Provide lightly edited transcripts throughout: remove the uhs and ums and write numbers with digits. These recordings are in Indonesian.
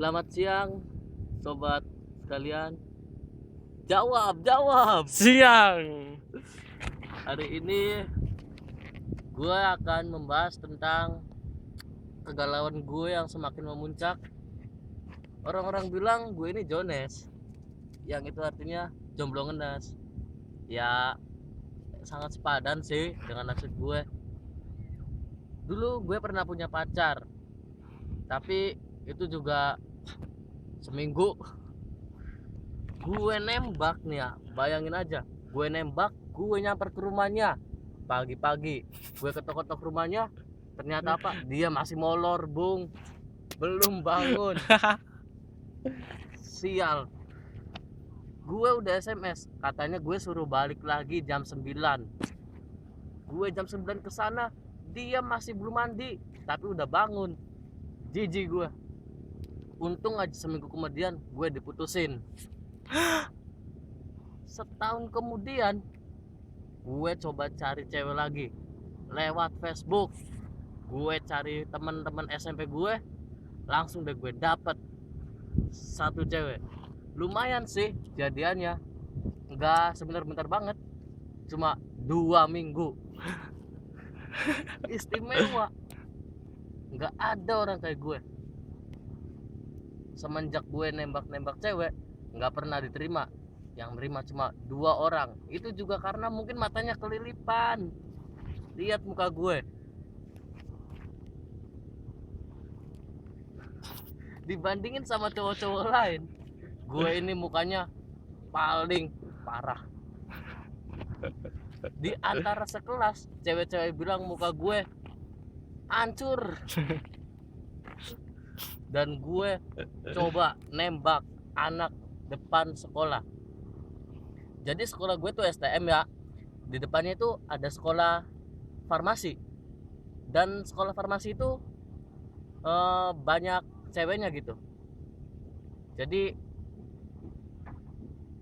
Selamat siang, sobat sekalian. Jawab. Siang. Hari ini gue akan membahas tentang kegalauan gue yang semakin memuncak. Orang-orang bilang gue ini Jones, yang itu artinya jomblo ngenes. Ya, sangat sepadan sih dengan maksud gue. Dulu gue pernah punya pacar, tapi itu juga seminggu. Gue nembak nih ya, bayangin aja. Gue nembak, gue nyamper ke rumahnya pagi-pagi. Gue ketok-ketok rumahnya, ternyata apa? Dia masih molor, Bung. Belum bangun. Sial. Gue udah SMS, katanya gue suruh balik lagi jam 9. Gue jam 9 ke sana, dia masih belum mandi, tapi udah bangun. Jijik gue. Untung aja seminggu kemudian gue diputusin. Setahun kemudian gue coba cari cewek lagi lewat Facebook. Gue cari teman-teman SMP gue, langsung deh gue dapet satu cewek. Lumayan sih jadiannya, nggak sebentar-bentar banget, cuma 2 minggu. Istimewa, nggak ada orang kayak gue. Semenjak gue nembak-nembak cewek, nggak pernah diterima. Yang nerima cuma 2 orang. Itu juga karena mungkin matanya kelilipan. Lihat muka gue, dibandingin sama cowok-cowok lain, gue ini mukanya paling parah. Di antara sekelas, cewek-cewek bilang muka gue hancur. Dan gue coba nembak anak depan sekolah. Jadi sekolah gue tuh STM ya. Di depannya itu ada sekolah farmasi. Dan sekolah farmasi itu banyak ceweknya gitu. Jadi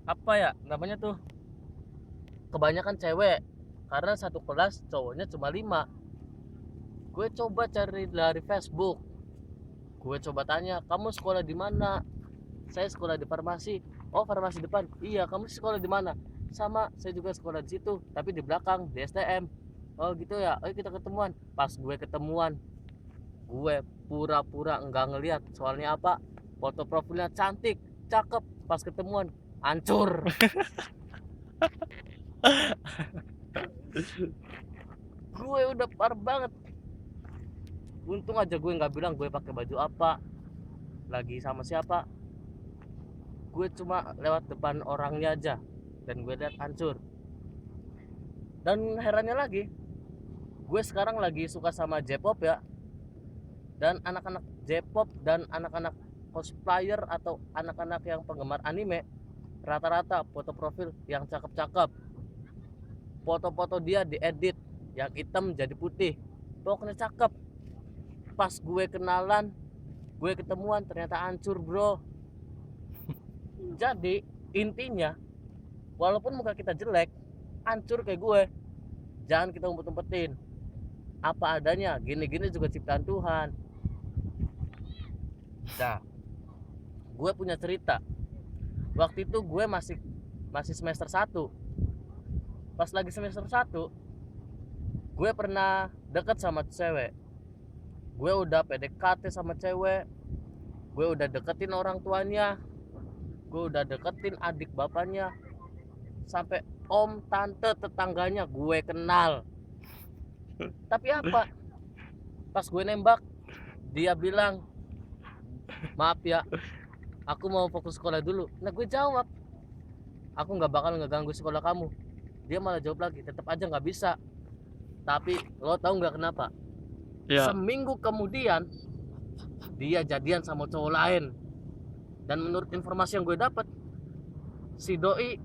apa ya namanya tuh, kebanyakan cewek, karena satu kelas cowoknya cuma 5. Gue coba cari dari Facebook, gue coba tanya, kamu sekolah di mana? Saya sekolah di farmasi. Oh, farmasi depan. Iya, kamu sekolah di mana? Sama, saya juga sekolah di situ, tapi di belakang di STM. Oh gitu ya, ayo kita ketemuan. Pas gue ketemuan, gue pura-pura enggak ngeliat. Soalnya apa? Foto profilnya cantik, cakep. Pas ketemuan hancur. Gue udah parah banget. Untung aja gue nggak bilang gue pakai baju apa, lagi sama siapa. Gue cuma lewat depan orangnya aja, dan gue lihat hancur. Dan herannya lagi, gue sekarang lagi suka sama J-pop ya. Dan anak-anak J-pop dan anak-anak cosplayer atau anak-anak yang penggemar anime, rata-rata foto profil yang cakep-cakep. Foto-foto dia diedit, yang hitam jadi putih, pokoknya cakep. Pas gue kenalan, gue ketemuan, ternyata hancur bro. Jadi intinya, walaupun muka kita jelek, hancur kayak gue, jangan kita umpet-umpetin. Apa adanya, gini-gini juga ciptaan Tuhan. Nah, gue punya cerita. Waktu itu gue masih semester 1. Pas lagi semester 1, gue pernah deket sama cewek. Gue udah PDKT sama cewek. Gue udah deketin orang tuanya. Gue udah deketin adik bapaknya. Sampai om, tante, tetangganya gue kenal. Tapi apa? Pas gue nembak, dia bilang, maaf ya, aku mau fokus sekolah dulu. Nah gue jawab, aku gak bakal ngeganggu sekolah kamu. Dia malah jawab lagi, tetap aja gak bisa. Tapi lo tau gak kenapa? Ya. Seminggu kemudian dia jadian sama cowok lain. Dan menurut informasi yang gue dapat, si doi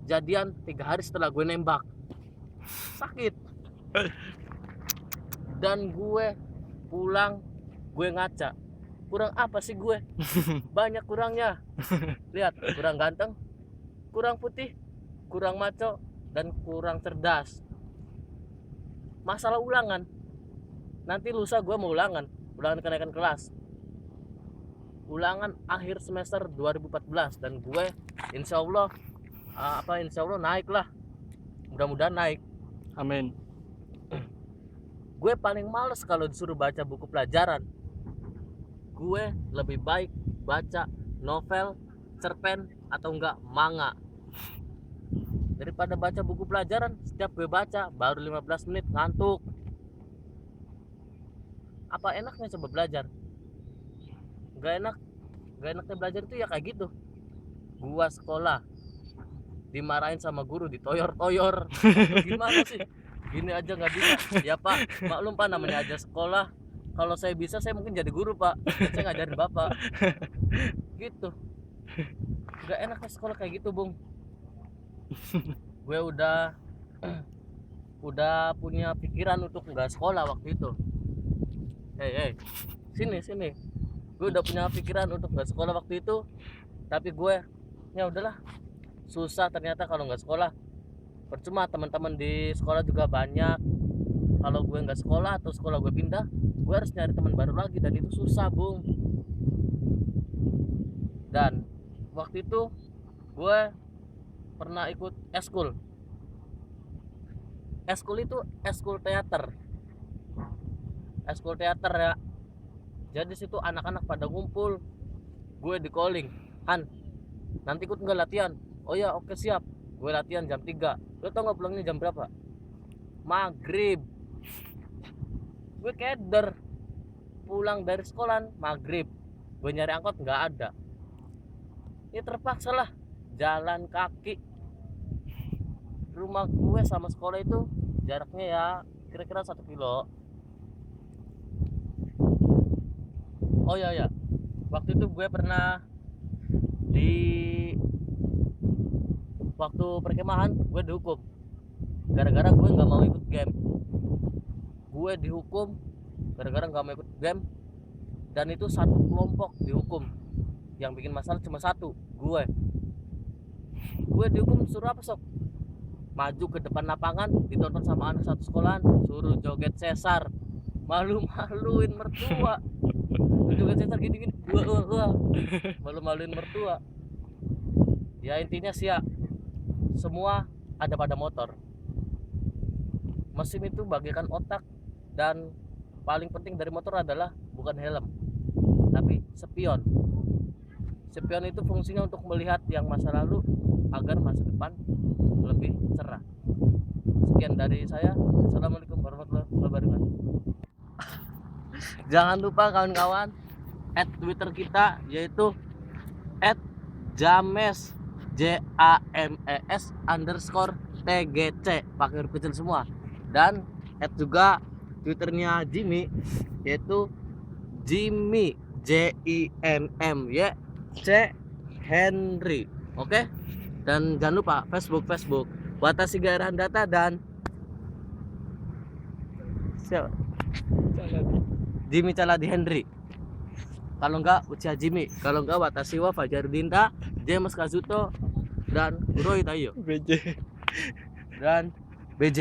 jadian 3 hari setelah gue nembak. Sakit. Dan gue pulang, gue ngaca, kurang apa sih gue? Banyak kurangnya. Lihat, kurang ganteng, kurang putih, kurang maco, dan kurang cerdas. Masalah ulangan, nanti lusa gue mau ulangan kenaikan kelas. ulangan akhir semester 2014 dan gue insya Allah naik lah, mudah-mudahan naik. Amin. Gue paling males kalau disuruh baca buku pelajaran. Gue lebih baik baca novel, cerpen, atau enggak manga daripada baca buku pelajaran. Setiap gue baca baru 15 menit ngantuk. Apa enaknya coba belajar? Gak enaknya belajar itu ya kayak gitu. Gua sekolah dimarahin sama guru, ditoyor-toyor. Gimana sih? Gini aja nggak bisa. Ya Pak, maklum Pak, namanya aja sekolah. Kalau saya bisa, saya mungkin jadi guru Pak. Saya ngajarin Bapak. Gitu. Gak enaknya sekolah kayak gitu, Bung. Gue udah punya pikiran untuk nggak sekolah waktu itu. Hei, sini. Gue udah punya pikiran untuk nggak sekolah waktu itu, tapi gue ya udahlah, susah ternyata kalau nggak sekolah. Percuma, teman-teman di sekolah juga banyak. Kalau gue nggak sekolah atau sekolah gue pindah, gue harus nyari teman baru lagi dan itu susah, Bung. Dan waktu itu gue pernah ikut eskul. Eskul itu eskul teater ya. Jadi situ anak-anak pada ngumpul, gue di calling, Han, nanti ikut nggak latihan? Oh ya, oke siap. Gue latihan jam 3. Lo tau nggak pulangnya jam berapa? Maghrib. Gue keder, pulang dari sekolah maghrib. Gue nyari angkot nggak ada. Ya terpaksa lah jalan kaki. Rumah gue sama sekolah itu jaraknya ya kira-kira 1 kilo. Oh ya, waktu itu gue pernah waktu perkemahan gue dihukum gara-gara gue nggak mau ikut game. Gue dihukum gara-gara nggak mau ikut game, dan itu satu kelompok dihukum. Yang bikin masalah cuma satu, gue dihukum suruh apa sok? Maju ke depan lapangan, ditonton sama anak satu sekolahan, suruh joget sesar. Malu-maluin mertua. Joget sesar gini-gini, wah. Malu-maluin mertua. Ya intinya sih ya, semua ada pada motor. Mesin itu bagaikan otak, dan paling penting dari motor adalah bukan helm, tapi spion. Spion itu fungsinya untuk melihat yang masa lalu agar masa depan lebih cerah. Sekian dari saya. Assalamualaikum warahmatullahi wabarakatuh. Jangan lupa kawan-kawan, @Twitter kita yaitu @james @james_tgc, pakai huruf kecil semua. Dan juga Twitternya Jimmy yaitu Jimmy JIMMY C Henry. Oke? Dan jangan lupa Facebook Watashi Gairahan Data dan Jimmy Caladi Henry. Kalau enggak Uchiha Jimmy, kalau enggak Watashi wa Fajarudinta, James Kazuto, dan Roy Tayo BJ. dan BJ.